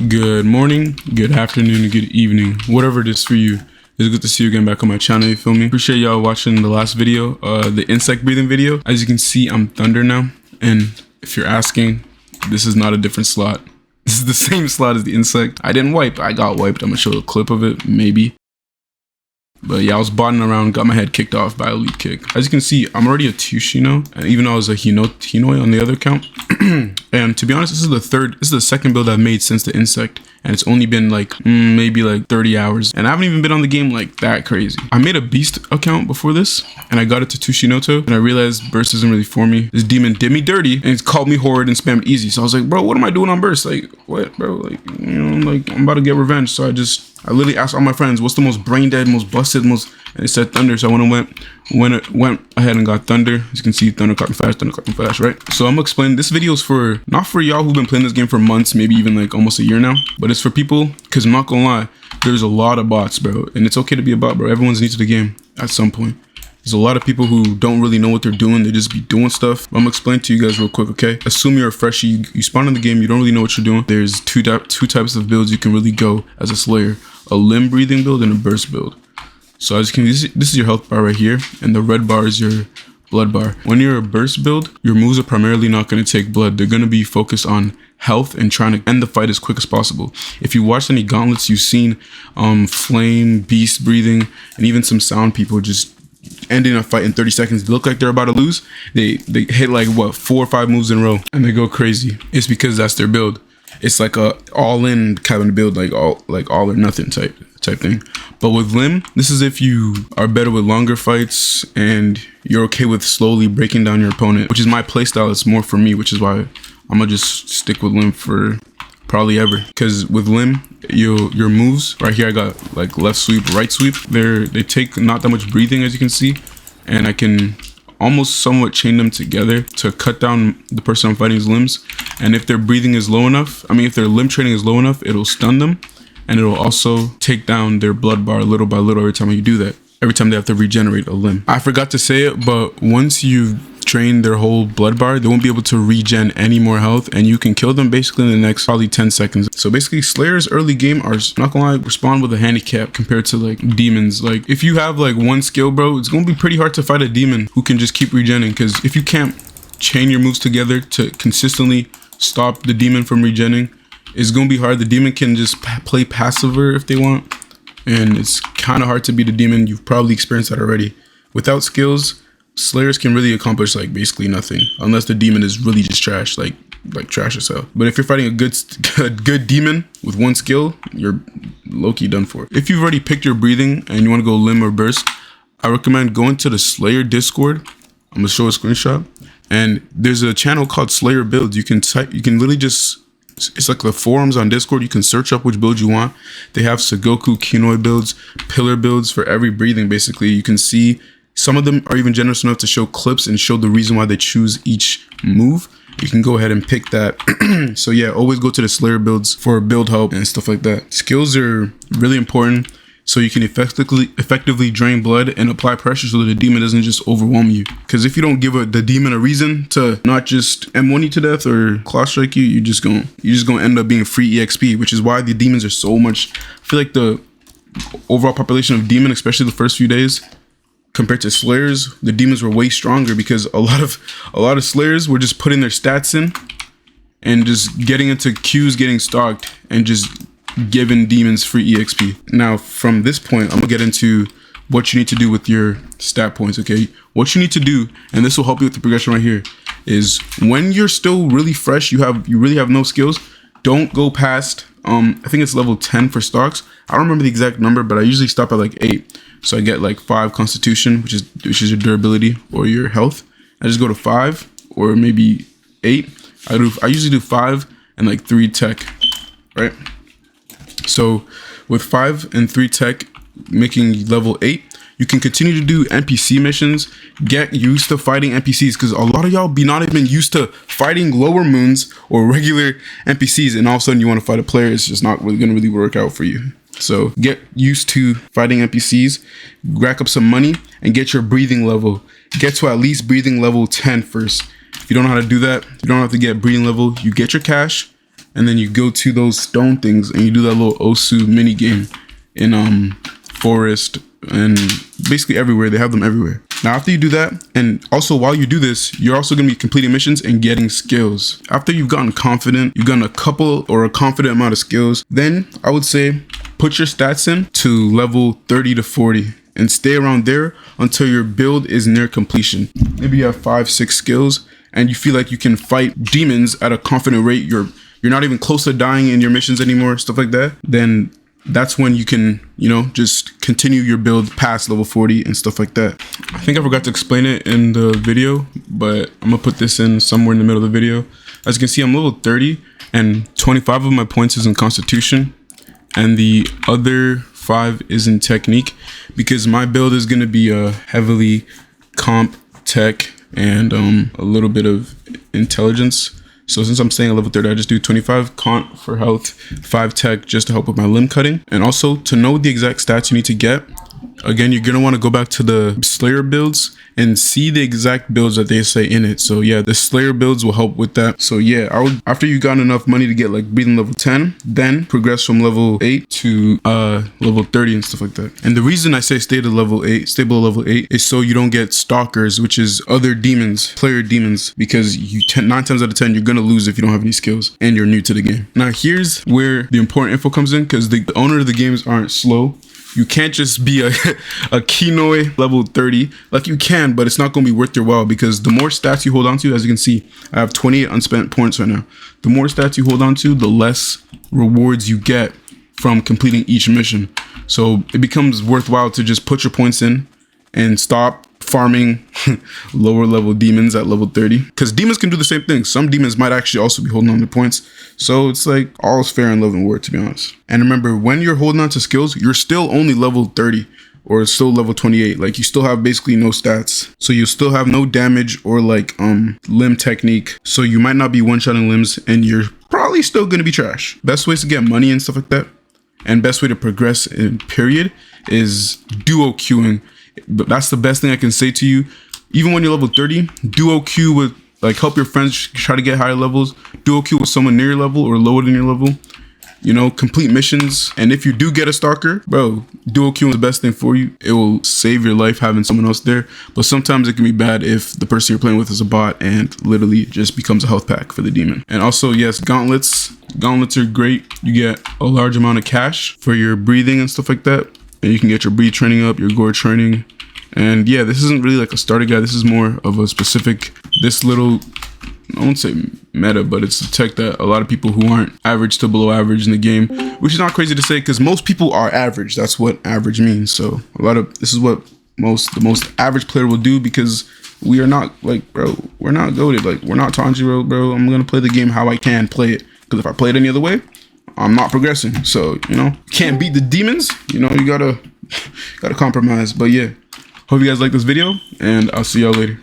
Good morning, good afternoon, good evening, whatever it is for you. It's good to see you again back on my channel, you feel me? Appreciate y'all watching the last video, the insect breathing video. As you can see, I'm Thunder now. And if you're asking, this is not a different slot. This is the same slot as the insect. I didn't wipe, I got wiped. I'm gonna show a clip of it, maybe. But yeah, I was botting around, got my head kicked off by a lead kick. As you can see, I'm already a Tushino, even though I was a Hinoi on the other account. And to be honest, this is the second build I've made since the insect. And it's only been like, maybe like 30 hours. And I haven't even been on the game like that crazy. I made a beast account before this, and I got it to Tushinoto, and I realized burst isn't really for me. This demon did me dirty, and it's called me horrid and spammed easy. So I was like, bro, what am I doing on burst? Like, what, bro? Like, you know, like, I'm about to get revenge. So I literally asked all my friends, what's the most brain dead, most busted, and it said Thunder. So I went ahead and got Thunder. As you can see, Thunder caught me fast, right? So I'm gonna explain, this video is not for y'all who've been playing this game for months, maybe even like almost a year now, but it's for people, because I'm not gonna lie, there's a lot of bots, bro, and it's okay to be a bot, bro. Everyone's new to the game at some point. There's a lot of people who don't really know what they're doing. They just be doing stuff. But I'm gonna explain to you guys real quick, okay? Assume you're a freshie, you spawn in the game, you don't really know what you're doing. There's two types of builds you can really go as a Slayer: a limb breathing build and a burst build. So as you can see, this is your health bar right here, and the red bar is your blood bar. When you're a burst build, your moves are primarily not going to take blood. They're going to be focused on health and trying to end the fight as quick as possible. If you watched any gauntlets, you've seen flame, beast breathing, and even some sound people just ending a fight in 30 seconds. They look like they're about to lose. They hit like what, 4 or 5 moves in a row, and they go crazy. It's because that's their build. It's like a all-in kind of build, like all or nothing type thing. But with limb, this is if you are better with longer fights and you're okay with slowly breaking down your opponent, which is my playstyle. It's more for me, which is why I'm gonna just stick with limb for probably ever. Because with limb, your moves right here, I got like left sweep, right sweep. They take not that much breathing, as you can see, and I can almost somewhat chain them together to cut down the person I'm fighting's limbs. And if their breathing is low enough, if their limb training is low enough, it'll stun them, and it'll also take down their blood bar little by little every time you do that. Every time they have to regenerate a limb. I forgot to say it, but once you've trained their whole blood bar, they won't be able to regen any more health, and you can kill them basically in the next probably 10 seconds. So basically, Slayers early game are, not gonna lie, respond with a handicap compared to like demons. Like if you have like one skill, bro, it's gonna be pretty hard to fight a demon who can just keep regenning, because if you can't chain your moves together to consistently stop the demon from regenning, it's gonna be hard. The demon can just play passiver if they want, and it's kind of hard to beat a demon. You've probably experienced that already. Without skills, Slayers can really accomplish like basically nothing, unless the demon is really just trash, like trash yourself. But if you're fighting a good demon with one skill, you're low-key done for. If you've already picked your breathing and you want to go limb or burst, I recommend going to the Slayer Discord. I'm gonna show a screenshot, and there's a channel called Slayer Builds. You can literally just, it's like the forums on Discord. You can search up which build you want. They have Sagoku, Kinoi builds, pillar builds for every breathing. Basically, you can see some of them are even generous enough to show clips and show the reason why they choose each move. You can go ahead and pick that. So yeah, always go to the Slayer builds for build help and stuff like that. Skills are really important, so you can effectively drain blood and apply pressure so that the demon doesn't just overwhelm you. Because if you don't give the demon a reason to not just M1 you to death or claw strike you, you're just gonna end up being free EXP, which is why the demons are so much. I feel like the overall population of demon, especially the first few days, compared to Slayers, the demons were way stronger, because a lot of Slayers were just putting their stats in and just getting into queues, getting stalked, and just giving demons free EXP. Now, from this point, I'm gonna get into what you need to do with your stat points, okay? What you need to do, and this will help you with the progression right here, is when you're still really fresh, you really have no skills, don't go past, I think it's level 10 for stocks. I don't remember the exact number, but I usually stop at like 8. So I get like 5 constitution, which is your durability or your health. I just go to 5 or maybe 8. I usually do 5 and like 3 tech, right? So with 5 and 3 tech, making level 8, you can continue to do NPC missions. Get used to fighting NPCs, because a lot of y'all be not even used to fighting lower moons or regular NPCs, and all of a sudden you want to fight a player. It's just not really gonna really work out for you. So get used to fighting NPCs, rack up some money, and get your breathing level. Get to at least breathing level 10 first. If you don't know how to do that, you don't have to get breathing level. You get your cash, and then you go to those stone things and you do that little Osu mini game in forest and basically everywhere. They have them everywhere. Now after you do that, and also while you do this, you're also going to be completing missions and getting skills. After you've gotten confident, you've gotten a couple or a confident amount of skills, then I would say put your stats in to level 30 to 40 and stay around there until your build is near completion. Maybe you have 5-6 skills and you feel like you can fight demons at a confident rate. You're not even close to dying in your missions anymore, stuff like that. Then that's when you can, you know, just continue your build past level 40 and stuff like that. I think I forgot to explain it in the video, but I'm gonna put this in somewhere in the middle of the video. As you can see, I'm level 30 and 25 of my points is in Constitution and the other 5 is in Technique, because my build is gonna be heavily comp, tech, and a little bit of intelligence. So since I'm staying at level 30, I just do 25 Cont for health, 5 tech just to help with my limb cutting. And also to know the exact stats you need to get, again, you're going to want to go back to the Slayer builds and see the exact builds that they say in it. So yeah, the Slayer builds will help with that. So yeah, I would, after you got enough money to get like breathing level 10, then progress from level 8 to level 30 and stuff like that. And the reason I say stay to level 8, stay below level 8 is so you don't get stalkers, which is other demons, player demons, because 9 times out of 10, you're going to lose if you don't have any skills and you're new to the game. Now here's where the important info comes in, because the owner of the games aren't slow. You can't just be a Kinoi level 30. Like you can, but it's not going to be worth your while, because the more stats you hold on to, as you can see, I have 28 unspent points right now. The more stats you hold on to, the less rewards you get from completing each mission. So it becomes worthwhile to just put your points in and stop farming lower level demons at level 30, because demons can do the same thing. Some demons might actually also be holding on to points, so it's like all's fair in love and war, to be honest. And remember, when you're holding on to skills, you're still only level 30 or still level 28. Like you still have basically no stats, so you still have no damage or like limb technique, so you might not be one-shotting limbs and you're probably still going to be trash. Best ways to get money and stuff like that, and best way to progress in period, is duo queuing. But that's the best thing I can say to you. Even when you're level 30, duo queue with, like, help your friends try to get higher levels. Duo queue with someone near your level or lower than your level. You know, complete missions. And if you do get a stalker, bro, duo queue is the best thing for you. It will save your life having someone else there. But sometimes it can be bad if the person you're playing with is a bot and literally just becomes a health pack for the demon. And also, yes, gauntlets. Gauntlets are great. You get a large amount of cash for your breathing and stuff like that. And you can get your breathe training up, your gore training. And yeah, this isn't really like a starter guide. This is more of a specific, this little, I won't say meta, but it's a tech that a lot of people who aren't average to below average in the game, which is not crazy to say, because most people are average. That's what average means. So this is what the most average player will do, because we are not like, bro, we're not goated. Like, we're not Tanjiro, bro. I'm going to play the game how I can play it. Because if I play it any other way, I'm not progressing. So, you know, can't beat the demons. You know, you gotta compromise. But yeah, hope you guys like this video, and I'll see y'all later.